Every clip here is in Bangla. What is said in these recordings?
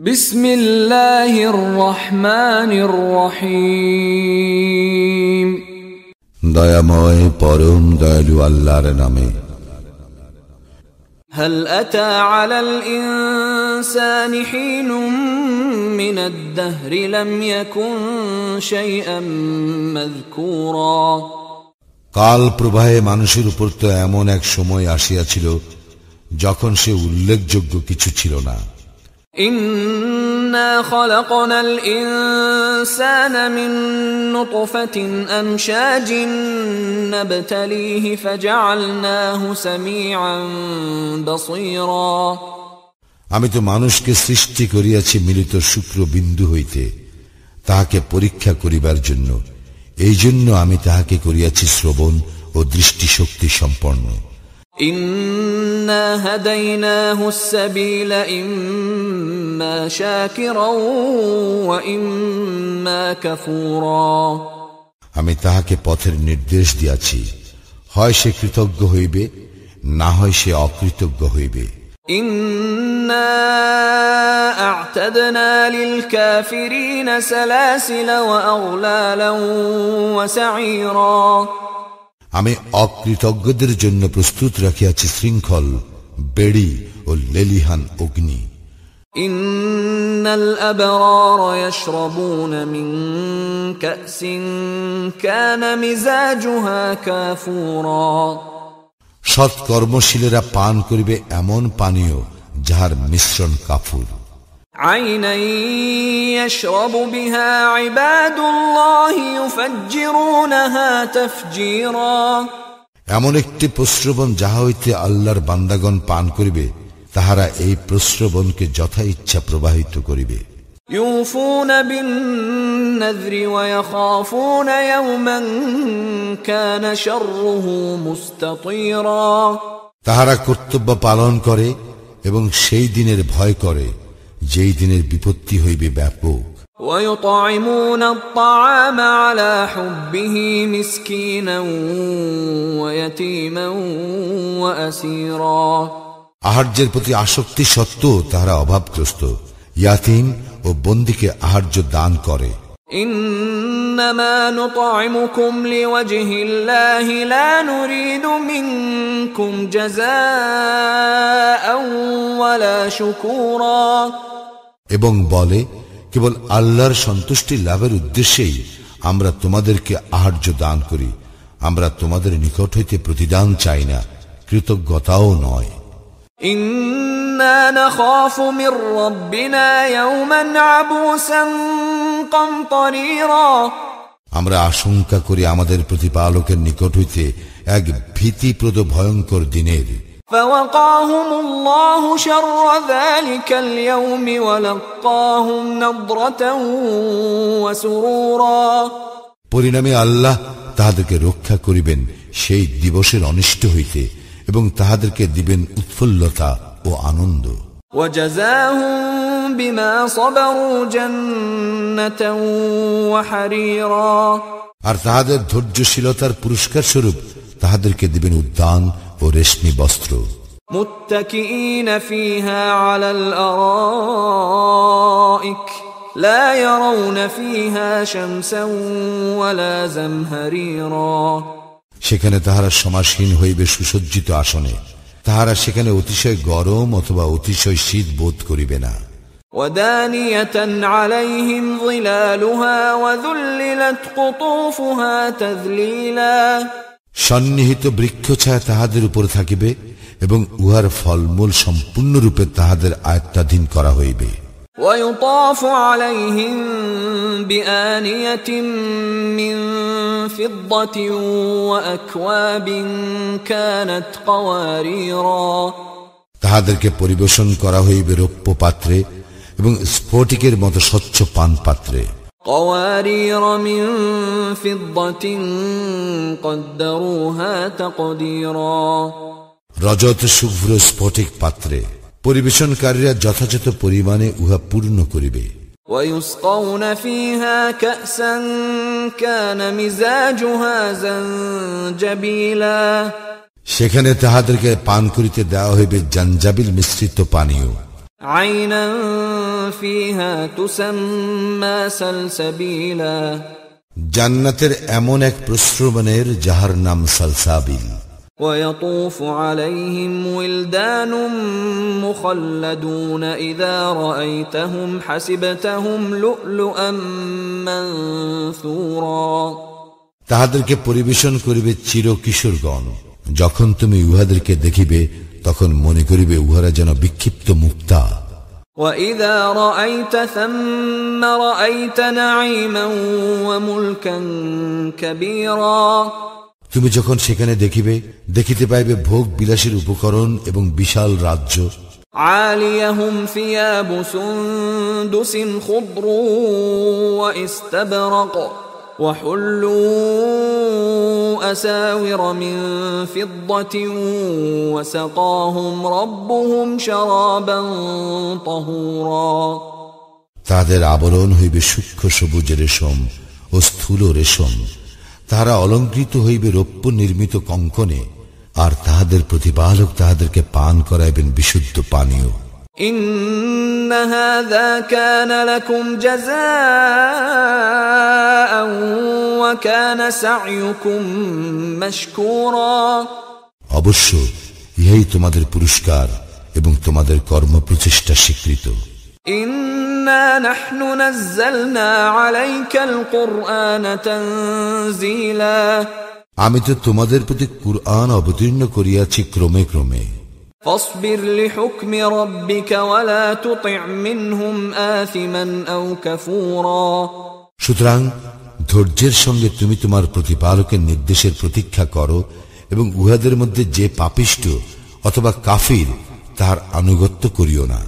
বিসমিল্লাহির রহমানির রহিম। দয়াময় পরম দয়ালু আল্লাহর নামে। হাল আতা আলাল ইনসানি হিনুম মিনাদ দাহরি লাম ইয়াকুন শাইআন মাযকুরা। কাল প্রবাহে মানুষের উপর তো এমন এক সময় আসিয়াছিল যখন সে উল্লেখযোগ্য কিছু ছিল না। ইন্না খালাকনাল ইনসানা মিন নুতফাতিন আমশাজিন নাবতালিহি ফাজআলনাহু সামিআন বাসীরা। আমি তো মানুষকে সৃষ্টি করিয়াছি মিলিত শুক্রবিন্দু হইতে, তাহাকে পরীক্ষা করিবার জন্য। এই জন্য আমি তাহাকে করিয়াছি শ্রবণ ও দৃষ্টিশক্তি সম্পন্ন। ইন্না হাদাইনাহুস সাবিলা ইম্মা শাকিরাও ওয়া ইম্মা কাফুরা। আমি তাহাকে পথের নির্দেশ দিয়াছি, হয় সে কৃতজ্ঞ হইবে, না হয় সে অকৃতজ্ঞ হইবে। ইন্না আ'তাদনা লিল কাফিরিনা সালাসিলা ওয়া আগলালান ওয়া সাঈরা। আমি অকৃতজ্ঞদের জন্য প্রস্তুত রাখিয়াছি শৃঙ্খল, বেড়ি ও লেলিহান অগ্নি। ইন্নাল আবরারা ইয়াশরাবুনা মিন কাসিন কানা মিজাজুহা কাফুরা। সৎকর্মশীলেরা পান করিবে এমন পানীয় যাহার মিশ্রণ কাফুর। আইনান ইয়াশরাবু বিহা ইবাদুল্লাহি ইউফাজ্জিরুনাহা তাফজীরা। এমন একটি প্রস্রবণ যাহা হইতে আল্লাহর বান্দাগণ পান করিবে, তাহারা এই প্রস্রবণকে যথা ইচ্ছা প্রবাহিত করিবে। ইউফুনা বিন নাযরি ওয়া ইয়াখাফুনা ইয়াওমান কানা শাররুহু মুস্তাতীরা। তাহারা কর্তব্য পালন করে এবং সেই দিনের ভয় করে যেই দিনের বিপত্তি হইবে ব্যাপক। ওয়া ইউতঈমুনা আত-তাআমা আলা হুব্বিহি মিসকিনান ওয়া ইয়াতীমান ওয়া আসীরা। আহার্যের প্রতি আসক্তি সত্ত্বেও তাহারা অভাবগ্রস্ত, ইয়াতীম ও বন্দীকে আহার্য দান করে। ইন্নামা নুতঈমুকুম লিওয়াজহিল্লাহি লা নুরিদু মিনকুম জাযাআন ওয়ালা শুকুরা। এবং বলে, কেবল আল্লাহর সন্তুষ্টি লাভের উদ্দেশ্যেই আমরা তোমাদেরকে আহার্য দান করি, আমরা তোমাদের নিকট হইতে প্রতিদান চাই না, কৃতজ্ঞতাও নয়। ইন্না নাখাফু মির রাব্বিনা ইয়াওমান আবুসান কামতারিরা। আমরা আশঙ্কা করি আমাদের প্রতিপালকের নিকট হইতে এক ভীতিপ্রদ ভয়ঙ্কর দিনের। ফাওয়াকাহুমুল্লাহু শাররা যালিকাল ইয়াওমি ওয়া লাক্কাহুম নাদরাতান ওয়া সুরুরা। পরিণামে আল্লাহ তাহাদেরকে রক্ষা করিবেন সেই দিবসের অনিষ্ট হইতে এবং তাহাদেরকে দিবেন উৎফুল্লতা ও আনন্দ। ওয়াজাযাহুম বিমা সাবারু জান্নাতান ওয়া হারীরা। আর তাহাদের ধৈর্যশীলতার পুরস্কার স্বরূপ তাহাদেরকে দিবেন উদ্যান ও রেশমি বস্ত্র। মুত্তাকিঈনা ফীহা আলাল আরাইক লা ইয়ারাউনা ফীহা শামসান ওয়ালা জামহারীরা। সেখানে তাহারা সমাসীন হইবে সুসজ্জিত আসনে, তাহারা সেখানে অতিশয় গরম অথবা অতিশয় শীত বোধ করিবে না। ওয়াদানিয়াতান আলাইহিম যিলালুহা ওয়া যুল্লিলাত কুতুফুহা তাযলীলা। সন্নিহিত বৃক্ষছায়া তাহাদের উপর থাকিবে এবং উহার ফলমূল সম্পূর্ণরূপে তাহাদের আয়ত্তাধীন করা হইবে। ويطاف عليهم بآنية من فضة وأكواب كانت قواريرا। তাহাদেরকে পরিবেশন করা হইবে রৌপ্য পাত্রে এবং স্ফটিকের মতো স্বচ্ছ পান পাত্রে। قوارير من فضة قدروها تقديرا। রজত শুভ্র স্ফটিক পাত্রে পরিবেশনকারীরা যথাযথ পরিমাণে উহা পূর্ণ করিবে। ويسقون فيها كأسا كان مزاجها زنجبيلا। সেখানে তাহাদেরকে পান করিতে দেওয়া হইবে জাঞ্জাবিল মিশ্রিত পানীয়। عينا فيها تسمى سلسبيلا জান্নাতের এমন এক প্রস্রবণের যাহার নাম সালসাবিল। ويطوف عليهم ولدان مخلدون إذا رأيتهم حسبتهم لؤلؤا منثورا তাহাদেরকে পরিবেশন করিবে চির কিশোরগণ, যখন তুমি উহাদেরকে দেখিবে তখন মনে করিবে উহারা যেন বিক্ষিপ্ত মুক্তা। وَإِذَا رَأَيْتَ ثَمَّ رَأَيْتَ نَعِيمًا وَمُلْكًا كَبِيرًا তুমি যখন সেখানে দেখিবে, দেখিতে পাইবে ভোগ বিলাসের উপকরণ এবং বিশাল রাজ্য। عَالِيَهُمْ ثِيَابُ سُنْدُسٍ خُضْرٌ وَإِسْتَبْرَقٌ وَحُلُّوا أَسَاوِرَ مِنْ فِضَّةٍ وَسَقَاهُمْ رَبُّهُمْ شَرَابًا طَهُورًا তাদের আবরণ হইবে সূক্ষ্ম সবুজ রেশম ও স্থূল রেশম, তাহারা অলঙ্কৃত হইবে রৌপ্য নির্মিত কঙ্কনে, আর তাহাদের প্রতিপালক তাহাদেরকে পান করাইবেন বিশুদ্ধ পানীয়। إن هذا كان لكم جزاء وكان سعيكم مشكورا অবশ্য ইহাই তোমাদের পুরস্কার এবং তোমাদের কর্ম প্রচেষ্টা স্বীকৃত। إنا نحن نزلنا عليك القرآن تنزيلا আমি তো তোমাদের প্রতি কুরআন অবতীর্ণ করিয়াছি ক্রমে ক্রমে। فاصبر لحكم ربك ولا تطع منهم آثما أو كفورا সুতরাং ধৈর্যের সঙ্গে তুমি তোমার প্রতিপালকের নির্দেশের প্রতীক্ষা করো এবং উহাদের মধ্যে যে পাপিষ্ঠ অথবা কাফির তাহার আনুগত্য করিও না।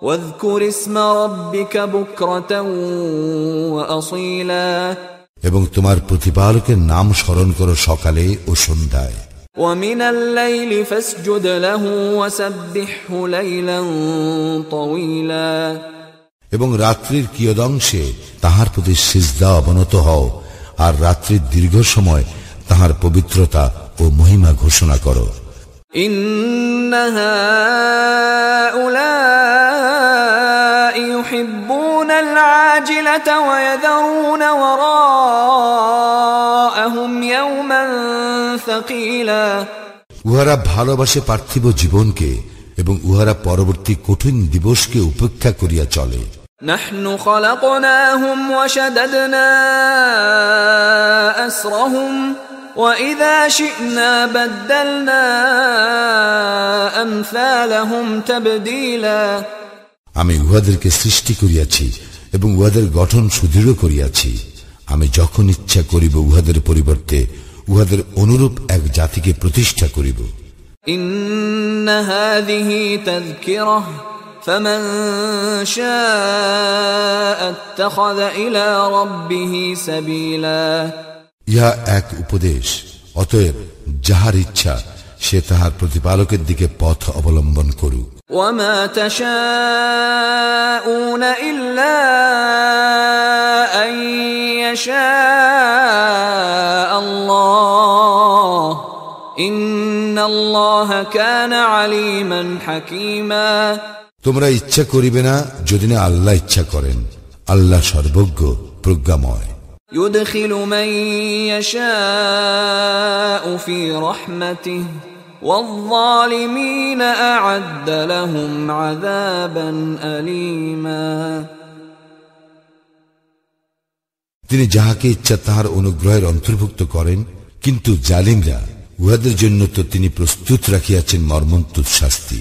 واذكر اسم ربك بكرة وأصيلا এবং তোমার প্রতিপালকের নাম স্মরণ করো সকালে ও সন্ধ্যায়। ومن الليل فاسجد له وسبحه ليلا طويلا এবং রাত্রির কিয়দংশে তাহার প্রতি সিজদা অবনত হও, আর রাত্রির দীর্ঘ সময় তাহার পবিত্রতা ও মহিমা ঘোষণা করো। إن هؤلاء يحبون العاجلة ويذرون وراءهم يوما ثقيلا উহারা ভালোবাসে পার্থিব জীবনকে এবং উহারা পরবর্তী কঠিন দিবসকে উপেক্ষা করিয়া চলে। نحن خلقناهم وشددنا أسرهم وإذا شئنا بدلنا أمثالهم تبديلا আমি উহাদেরকে সৃষ্টি করিয়াছি এবং উহাদের গঠন সুদৃঢ় করিয়াছি। আমি যখন ইচ্ছা করিব উহাদের পরিবর্তে উহাদের অনুরূপ এক জাতিকে প্রতিষ্ঠা করিব। إن هذه تذكرة فمن شاء اتخذ إلى ربه سبيلا ইহা এক উপদেশ, অতএব যাহার ইচ্ছা সে তাহার প্রতিপালকের দিকে পথ অবলম্বন করুক। وما تشاءون إلا أن يشاء الله إن الله كان عليما حكيما তোমরা ইচ্ছা করিবে না যদি না আল্লাহ ইচ্ছা করেন, আল্লাহ সর্বজ্ঞ প্রজ্ঞাময়। يدخل من يشاء في رحمته والظالمين أعد لهم عذابا أليما তিনি যাহাকে ইচ্ছা তাহার অনুগ্রহের অন্তর্ভুক্ত করেন, কিন্তু জালিমরা উহাদের জন্য তো তিনি প্রস্তুত রাখিয়াছেন মর্মন্তুদ শাস্তি।